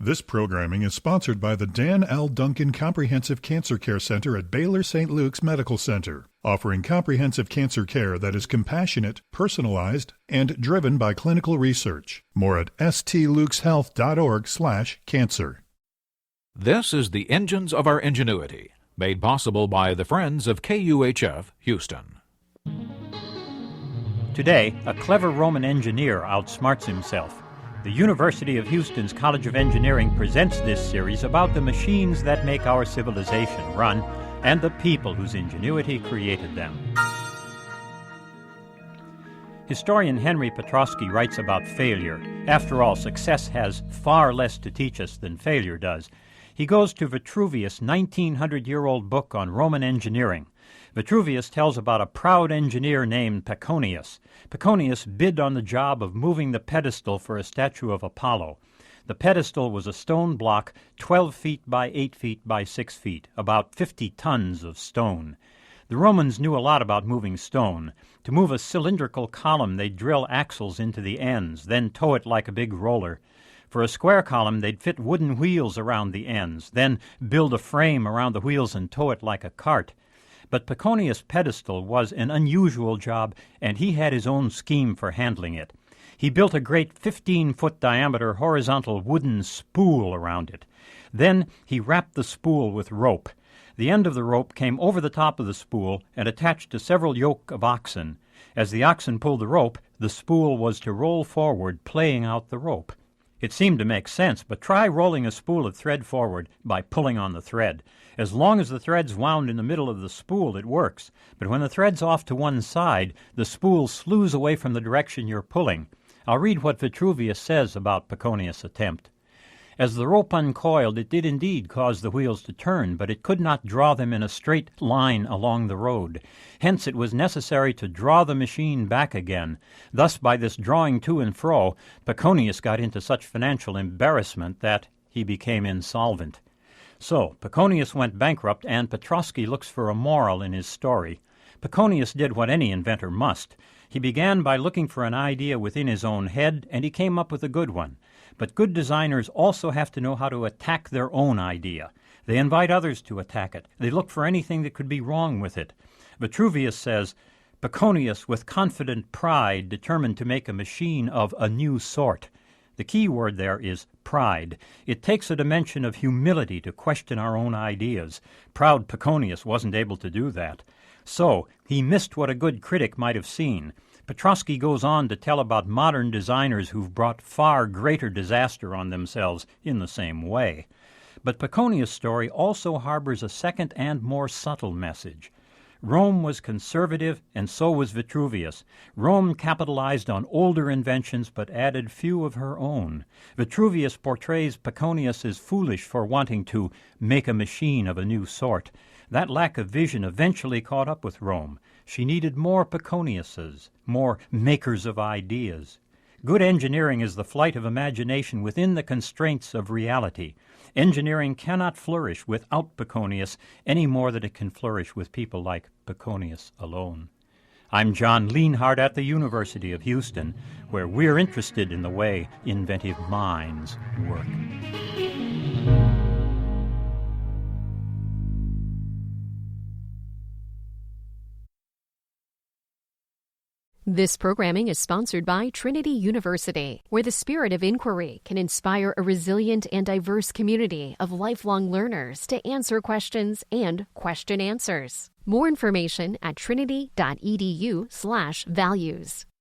This programming is sponsored by the Dan L. Duncan Comprehensive Cancer Care Center at Baylor St. Luke's Medical Center, offering comprehensive cancer care that is compassionate, personalized, and driven by clinical research. More at stlukeshealth.org/cancer. This is the Engines of Our Ingenuity, made possible by the Friends of KUHF Houston. Today, a clever Roman engineer outsmarts himself. The University of Houston's College of Engineering presents this series about the machines that make our civilization run and the people whose ingenuity created them. Historian Henry Petrosky writes about failure. After all, success has far less to teach us than failure does. He goes to Vitruvius' 1900-year-old book on Roman engineering. Vitruvius tells about a proud engineer named Paconius. Paconius bid on the job of moving the pedestal for a statue of Apollo. The pedestal was a stone block 12 feet by 8 feet by 6 feet, about 50 tons of stone. The Romans knew a lot about moving stone. To move a cylindrical column, they'd drill axles into the ends, then tow it like a big roller. For a square column, they'd fit wooden wheels around the ends, then build a frame around the wheels and tow it like a cart. But Paconius' pedestal was an unusual job, and he had his own scheme for handling it. He built a great 15-foot diameter horizontal wooden spool around it. Then he wrapped the spool with rope. The end of the rope came over the top of the spool and attached to several yoke of oxen. As the oxen pulled the rope, the spool was to roll forward, playing out the rope. It seemed to make sense, but try rolling a spool of thread forward by pulling on the thread. As long as the thread's wound in the middle of the spool, it works. But when the thread's off to one side, the spool slews away from the direction you're pulling. I'll read what Vitruvius says about Paconius' attempt. As the rope uncoiled, it did indeed cause the wheels to turn, but it could not draw them in a straight line along the road. Hence it was necessary to draw the machine back again. Thus, by this drawing to and fro, Paconius got into such financial embarrassment that he became insolvent. So, Paconius went bankrupt, and Petrosky looks for a moral in his story. Paconius did what any inventor must. He began by looking for an idea within his own head, and he came up with a good one. But good designers also have to know how to attack their own idea. They invite others to attack it. They look for anything that could be wrong with it. Vitruvius says, Paconius, with confident pride, determined to make a machine of a new sort. The key word there is pride. It takes a dimension of humility to question our own ideas. Proud Paconius wasn't able to do that. So, he missed what a good critic might have seen. Petrosky goes on to tell about modern designers who've brought far greater disaster on themselves in the same way. But Paconius' story also harbors a second and more subtle message. Rome was conservative, and so was Vitruvius. Rome capitalized on older inventions, but added few of her own. Vitruvius portrays Paconius as foolish for wanting to make a machine of a new sort. That lack of vision eventually caught up with Rome. She needed more Paconiuses, more makers of ideas. Good engineering is the flight of imagination within the constraints of reality. Engineering cannot flourish without Paconius any more than it can flourish with people like Paconius alone. I'm John Lienhardt at the University of Houston, where we're interested in the way inventive minds work. This programming is sponsored by Trinity University, where the spirit of inquiry can inspire a resilient and diverse community of lifelong learners to answer questions and question answers. More information at trinity.edu/values.